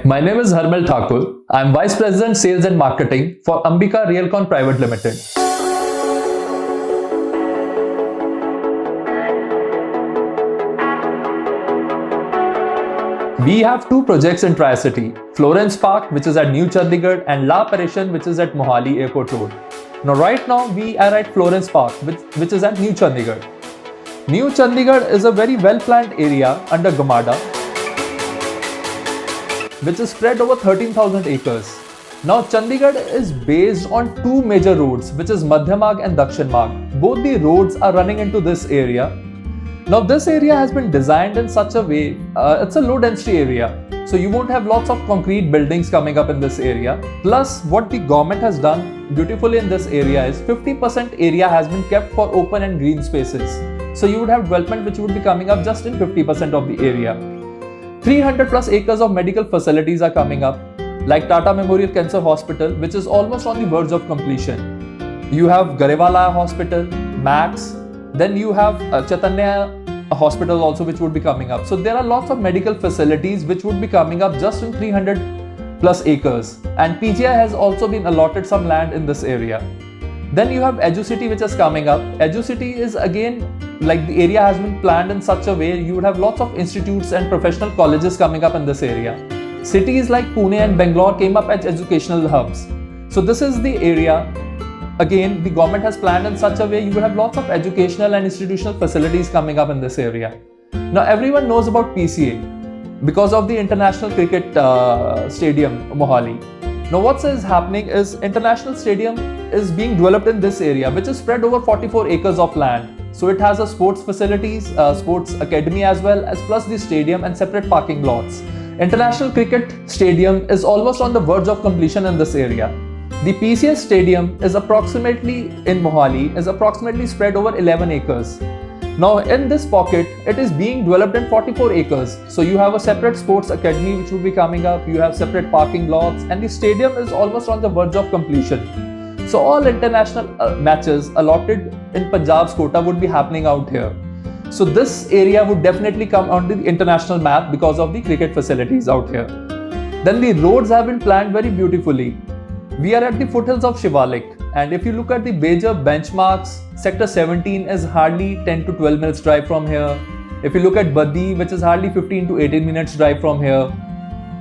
my name is Harmil Thakur. I am Vice President Sales and Marketing for Ambika Realcon Private Limited. We have two projects in Tri-City, Florence Park, which is at New Chandigarh, and La Parishan, which is at Mohali Airport Road. Right now we are at Florence Park, which is at New Chandigarh. New Chandigarh is a very well-planned area under Gamada, which is spread over 13,000 acres. Now Chandigarh is based on two major roads, which is Madhya Marg and Dakshin Marg. Both the roads are running into this area. Now this area has been designed in such a way, it's a low density area. So you won't have lots of concrete buildings coming up in this area. Plus what the government has done beautifully in this area is 50% area has been kept for open and green spaces. So you would have development which would be coming up just in 50% of the area. 300 plus acres of medical facilities are coming up, like Tata Memorial Cancer Hospital, which is almost on the verge of completion. You have Garewala Hospital, Max, then you have Chaitanya Hospital also, which would be coming up. So there are lots of medical facilities which would be coming up just in 300 plus acres. And PGI has also been allotted some land in this area. Then you have EduCity, which is coming up. EduCity is again, like the area has been planned in such a way, you would have lots of institutes and professional colleges coming up in this area. Cities like Pune and Bangalore came up as educational hubs. So this is the area. Again, the government has planned in such a way you will have lots of educational and institutional facilities coming up in this area. Now everyone knows about PCA because of the International Cricket Stadium, Mohali. Now what is happening is International Stadium is being developed in this area, which is spread over 44 acres of land. So it has a sports facilities, sports academy as well as plus the stadium and separate parking lots. International Cricket Stadium is almost on the verge of completion in this area. The PCS Stadium is approximately in Mohali is approximately spread over 11 acres. Now in this pocket, it is being developed in 44 acres. So you have a separate sports academy which will be coming up, you have separate parking lots, and the stadium is almost on the verge of completion. So all international matches allotted in Punjab's quota would be happening out here. So this area would definitely come onto the international map because of the cricket facilities out here. Then the roads have been planned very beautifully. We are at the foothills of Shivalik, and if you look at the major benchmarks, Sector 17 is hardly 10 to 12 minutes drive from here. If you look at Baddi, which is hardly 15 to 18 minutes drive from here.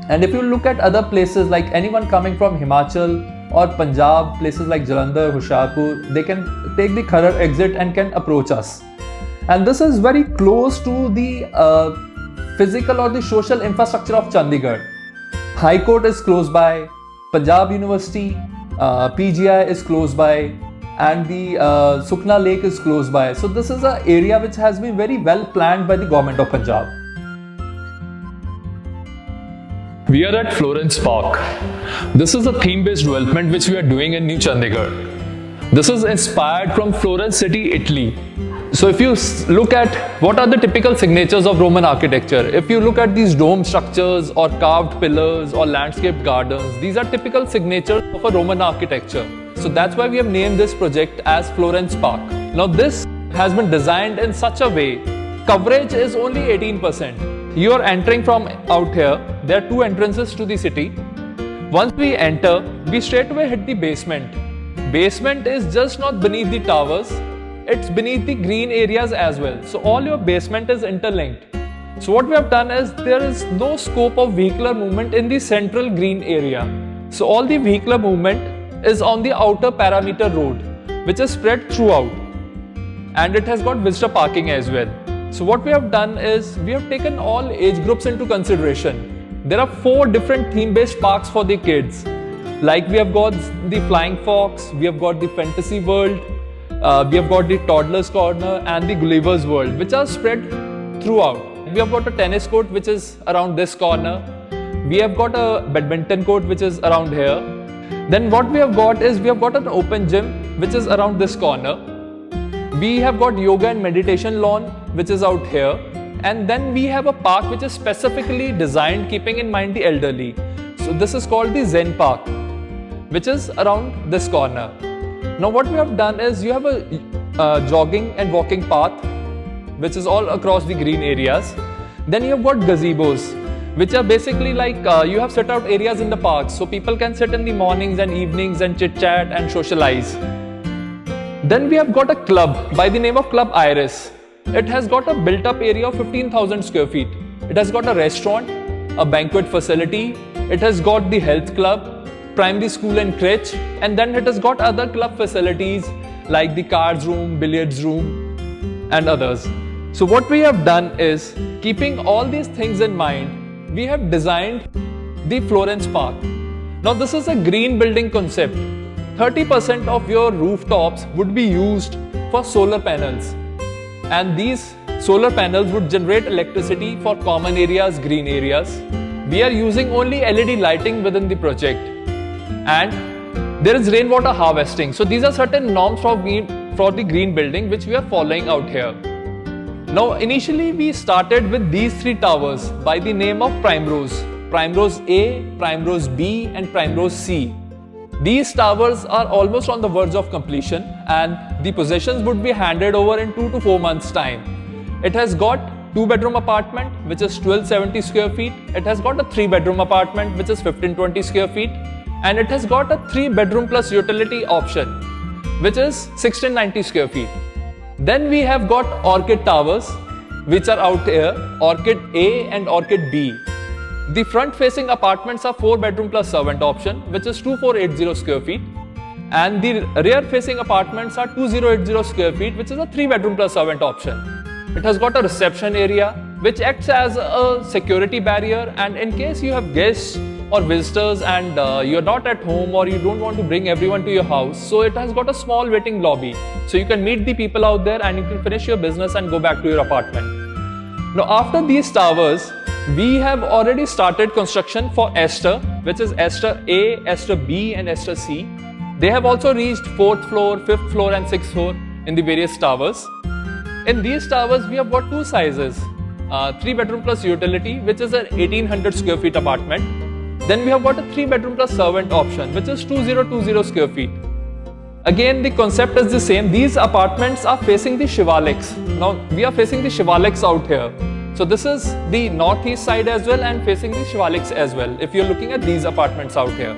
And if you look at other places like anyone coming from Himachal or Punjab, places like Jalandhar, Hoshiarpur, they can take the Kharar exit and can approach us. And this is very close to the physical or the social infrastructure of Chandigarh. High Court is close by, Punjab University, PGI is close by, and the Sukna Lake is close by. So this is an area which has been very well planned by the government of Punjab. We are at Florence Park. This is a theme-based development which we are doing in New Chandigarh. This is inspired from Florence city, Italy. So if you look at what are the typical signatures of Roman architecture, if you look at these dome structures or carved pillars or landscaped gardens, these are typical signatures of a Roman architecture. So that's why we have named this project as Florence Park. Now this has been designed in such a way, coverage is only 18%. You are entering from out here, there are two entrances to the city. Once we enter, we straight away hit the basement. Basement is just not beneath the towers, it's beneath the green areas as well. So all your basement is interlinked. So what we have done is there is no scope of vehicular movement in the central green area. So all the vehicular movement is on the outer parameter road, which is spread throughout. And it has got visitor parking as well. So what we have done is we have taken all age groups into consideration. There are 4 different theme-based parks for the kids. Like we have got the Flying Fox, we have got the Fantasy World, we have got the Toddler's Corner and the Gulliver's World, which are spread throughout. We have got a tennis court which is around this corner. We have got a badminton court which is around here. Then what we have got is we have got an open gym which is around this corner. We have got yoga and meditation lawn which is out here. And then we have a park which is specifically designed keeping in mind the elderly. So this is called the Zen Park, which is around this corner. Now what we have done is you have a jogging and walking path which is all across the green areas. Then you have got gazebos. which are basically like you have set out areas in the parks so people can sit in the mornings and evenings and chit chat and socialize. Then we have got a club by the name of Club Iris. It has got a built up area of 15,000 square feet. It has got a restaurant, a banquet facility, it has got the health club, primary school and crèche, and then it has got other club facilities like the cards room, billiards room, and others. So what we have done is, keeping all these things in mind, we have designed the Florence Park. Now this is a green building concept. 30% of your rooftops would be used for solar panels, and these solar panels would generate electricity for common areas, green areas. We are using only LED lighting within the project, and there is rainwater harvesting. So these are certain norms for the green building which we are following out here. Now initially we started with these three towers by the name of Primrose. Primrose A, Primrose B and Primrose C. These towers are almost on the verge of completion and the possessions would be handed over in 2 to 4 months time. It has got 2-bedroom apartment which is 1270 square feet. It has got a 3-bedroom apartment which is 1520 square feet, and it has got a 3-bedroom plus utility option which is 1690 square feet. Then we have got Orchid Towers which are out here, Orchid A and Orchid B. The front facing apartments are 4-bedroom plus servant option which is 2480 square feet, and the rear facing apartments are 2080 square feet which is a 3-bedroom plus servant option. It has got a reception area which acts as a security barrier, and in case you have guests or visitors and you're not at home or you don't want to bring everyone to your house, so it has got a small waiting lobby so you can meet the people out there and you can finish your business and go back to your apartment. Now after these towers, we have already started construction for Aster, which is Aster A, Aster B and Aster C. They have also reached 4th floor, 5th floor and 6th floor in the various towers. In these towers, we have got two sizes. 3-bedroom plus utility, which is an 1800 square feet apartment. Then we have got a 3-bedroom plus servant option, which is 2020 square feet. Again, the concept is the same. These apartments are facing the Shivaliks. Now, we are facing the Shivaliks out here. So this is the northeast side as well and facing the Shivaliks as well, if you're looking at these apartments out here.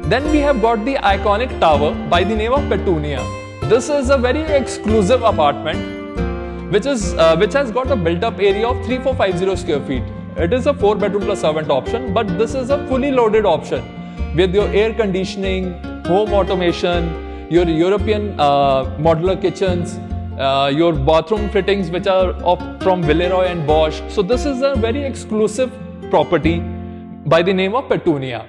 Then we have got the iconic tower by the name of Petunia. This is a very exclusive apartment which has got a built-up area of 3450 square feet. It is a 4-bedroom plus servant option, but this is a fully loaded option with your air conditioning, home automation, your European modular kitchens, your bathroom fittings which are from Villeroy and Bosch. So this is a very exclusive property by the name of Petunia.